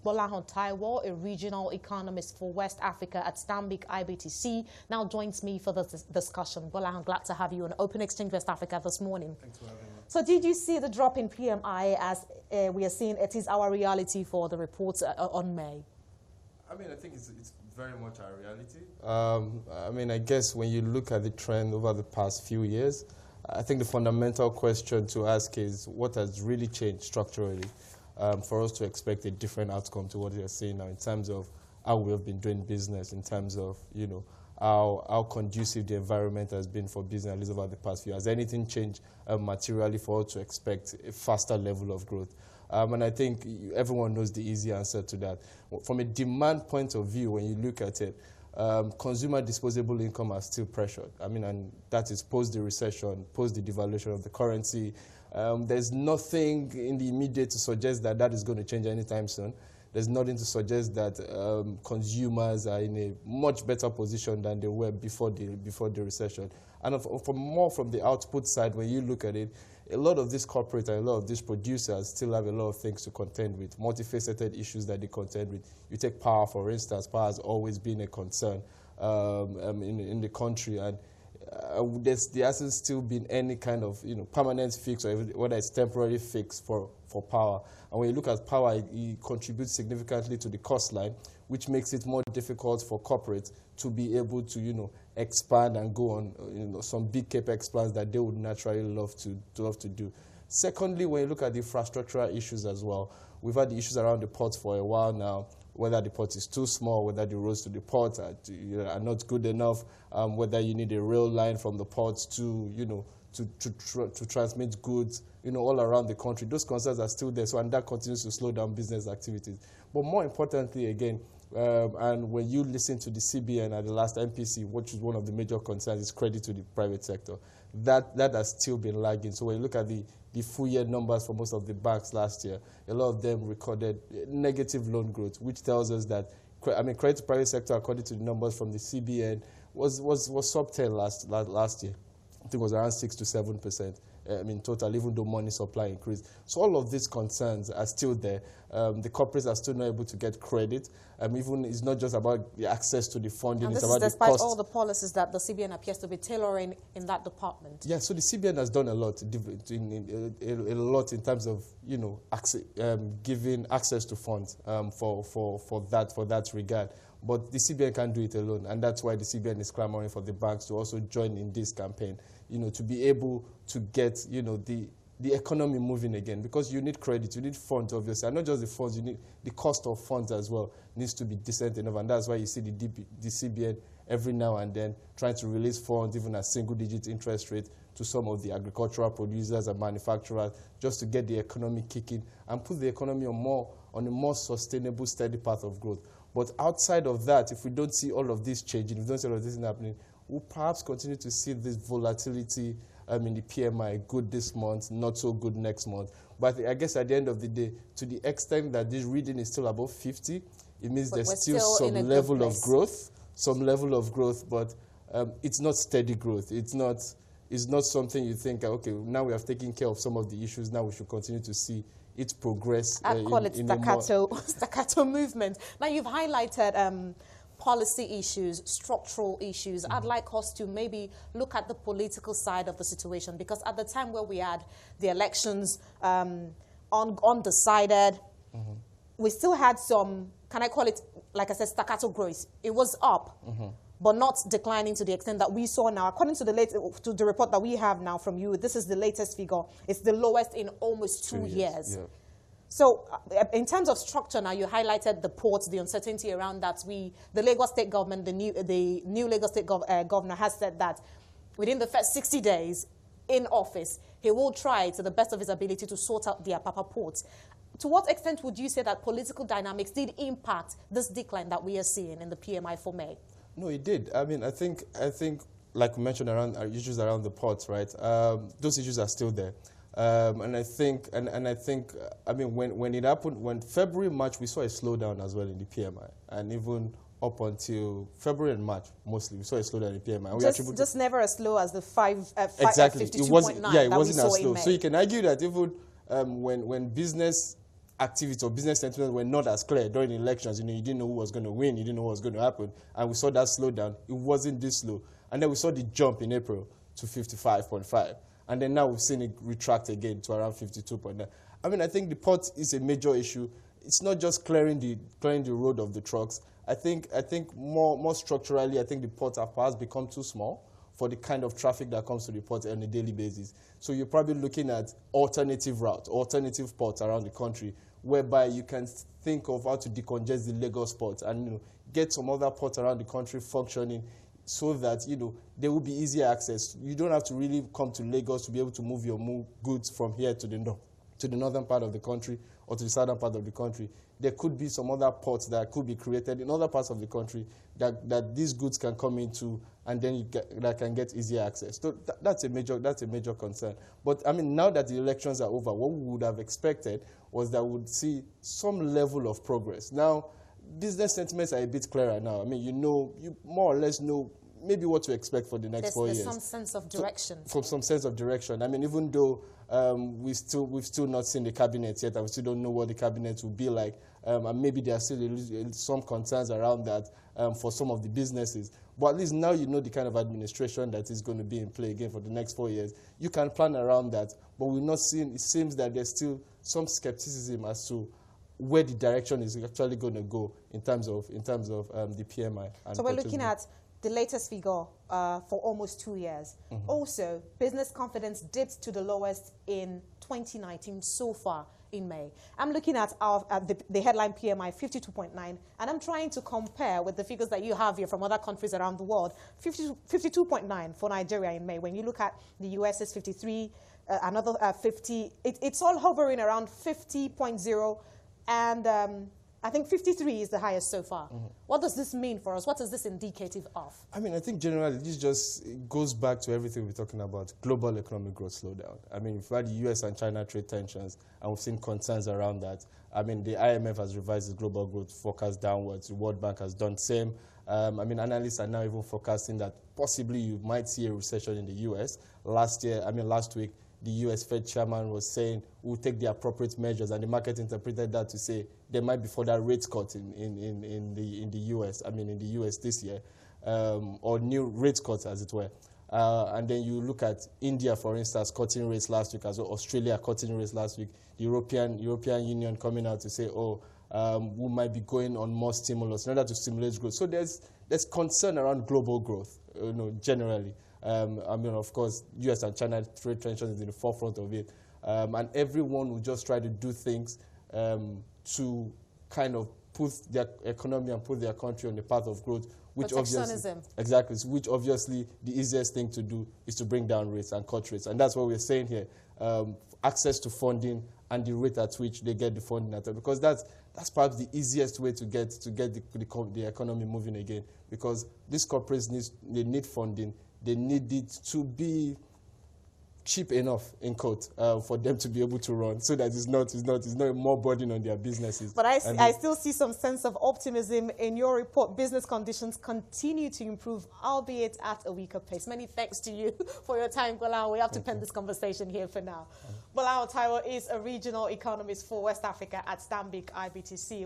Gbolahan Taiwo, a regional economist for West Africa at Stanbic IBTC, now joins me for this discussion. Gbolahan, glad to have you on Open Exchange West Africa this morning. Thanks for having me. So did you see the drop in PMI as we are seeing it is our reality for the reports on May? I mean, I think it's very much our reality. I mean, I guess when you look at the trend over the past few years, I think the fundamental question to ask is what has really changed structurally for us to expect a different outcome to what we are seeing now in terms of how we have been doing business, in terms of, you know, how conducive the environment has been for business, at least over the past few years. Has anything changed materially for us to expect a faster level of growth? And I think everyone knows the easy answer to that. From a demand point of view, when you look at it, consumer disposable income are still pressured. I mean, and that is post the recession, post the devaluation of the currency. There's nothing in the immediate to suggest that that is going to change anytime soon. There's nothing to suggest that consumers are in a much better position than they were before the recession. And more from the output side, when you look at it, a lot of these corporates and a lot of these producers still have a lot of things to contend with, multifaceted issues that they contend with. You take power, for instance. Power has always been a concern in the country, and there hasn't still been any kind of permanent fix, or whether it's temporary fix for power. And when you look at power, it contributes significantly to the cost line, which makes it more difficult for corporates to be able to expand and go on some big capex plans that they would naturally love to do. Secondly, when you look at the infrastructural issues as well, we've had the issues around the port for a while now, whether the port is too small, whether the roads to the port are not good enough, whether you need a rail line from the ports to transmit goods, all around the country. Those concerns are still there, and that continues to slow down business activities. But more importantly, again, and when you listen to the CBN at the last MPC, which is one of the major concerns, is credit to the private sector. That has still been lagging. So when you look at the full year numbers for most of the banks last year, a lot of them recorded negative loan growth, which tells us that, credit to private sector, according to the numbers from the CBN, was sub 10 last year. I think it was around 6 to 7%. Total, even though money supply increased. So all of these concerns are still there. The corporates are still not able to get credit. Even it's not just about the access to the funding. And this it's about is despite the cost. all the policies that the CBN appears to be tailoring in that department. Yeah, so the CBN has done a lot, a lot in terms of giving access to funds for that regard. But the CBN can't do it alone, and that's why the CBN is clamoring for the banks to also join in this campaign, to be able to get, the economy moving again, because you need credit, you need funds, obviously, and not just the funds, you need the cost of funds as well needs to be decent enough, and that's why you see the CBN every now and then trying to release funds, even at single-digit interest rate, to some of the agricultural producers and manufacturers, just to get the economy kicking and put the economy on a more sustainable, steady path of growth. But outside of that, if we don't see all of this changing, if we don't see all of this happening, we'll perhaps continue to see this volatility in the PMI, good this month, not so good next month. But I guess at the end of the day, to the extent that this reading is still above 50, it means there's still some level of growth, but it's not steady growth. It's not something you think, okay, now we have taken care of some of the issues, now we should continue to see its progress. I'd call it staccato movement. Now, you've highlighted policy issues, structural issues. I'd like us to maybe look at the political side of the situation, because at the time where we had the elections undecided, we still had some, can I call it, like I said, staccato growth. It was up, but not declining to the extent that we saw now. According to the report that we have now from you, this is the latest figure. It's the lowest in almost 2 years. Yeah. So in terms of structure now, you highlighted the ports, the uncertainty around that. The Lagos State government, the new Lagos State governor has said that within the first 60 days in office, he will try to the best of his ability to sort out the Apapa ports. To what extent would you say that political dynamics did impact this decline that we are seeing in the PMI for May? No, it did. I think, like we mentioned, around issues around the ports, right? Those issues are still there. And I think, when it happened, when February, March, we saw a slowdown as well in the PMI, and even up until February and March, mostly we saw a slowdown in the PMI. And just never as slow as the exactly. 52.9. It wasn't as slow. So you can argue that even when business activity or business sentiment were not as clear during the elections. You didn't know who was going to win, you didn't know what was going to happen, and we saw that slowdown. It wasn't this slow. And then we saw the jump in April to 55.5. And then now we've seen it retract again to around 52.9. I mean, I think the port is a major issue. It's not just clearing the road of the trucks. I think more structurally, I think the ports have perhaps become too small for the kind of traffic that comes to the port on a daily basis. So you're probably looking at alternative routes, alternative ports around the country, whereby you can think of how to decongest the Lagos port and get some other ports around the country functioning so that there will be easier access. You don't have to really come to Lagos to be able to move your goods from here to the northern part of the country or to the southern part of the country. There could be some other ports that could be created in other parts of the country that these goods can come into, and then that can get easier access. So that's a major concern. But I mean, now that the elections are over, what we would have expected was that we would see some level of progress. Now, business sentiments are a bit clearer now. I mean, you more or less know maybe what to expect for the next 4 years. There's some sense of direction. Some sense of direction. I mean, even though we've still not seen the cabinet yet, and we still don't know what the cabinet will be like, and maybe there are still some concerns around that for some of the businesses. But at least now you know the kind of administration that is going to be in play again for the next 4 years. You can plan around that, but we're not seeing. It seems that there's still some skepticism as to where the direction is actually going to go in terms of the PMI. So we're looking at the latest figure for almost 2 years. Mm-hmm. Also, business confidence dipped to the lowest in 2019 so far in May. I'm looking at the headline PMI, 52.9, and I'm trying to compare with the figures that you have here from other countries around the world. 52.9 for Nigeria in May. When you look at the US, it's 53, another 50. It's all hovering around 50.0, and I think 53 is the highest so far. Mm-hmm. What does this mean for us? What is this indicative of? I mean, I think generally this just goes back to everything we're talking about, global economic growth slowdown. I mean, we've had the US and China trade tensions, and we've seen concerns around that. I mean, the IMF has revised its global growth forecast downwards. The World Bank has done the same. I mean, analysts are now even forecasting that possibly you might see a recession in the US. Last week, the US Fed chairman was saying we'll take the appropriate measures, and the market interpreted that to say there might be further rate cuts in the US. I mean, in the US this year, or new rate cuts, as it were. And then you look at India, for instance, cutting rates last week, as well. Australia cutting rates last week. The European Union coming out to say, we might be going on more stimulus in order to stimulate growth. So there's concern around global growth, generally. I mean, of course, U.S. and China trade tensions is in the forefront of it. And everyone will just try to do things to kind of put their economy and put their country on the path of growth, which obviously the easiest thing to do is to bring down rates and cut rates. And that's what we're saying here. Access to funding and the rate at which they get the funding at, because that's perhaps the easiest way to get the economy moving again, because these corporates need funding. They need it to be cheap enough, in quote, for them to be able to run, so that it's not more burden on their businesses. But I still see some sense of optimism in your report. Business conditions continue to improve, albeit at a weaker pace. Many thanks to you for your time, Gbolahan. We have to pen this conversation here for now. Gbolahan Taiwo is a regional economist for West Africa at Stanbic IBTC.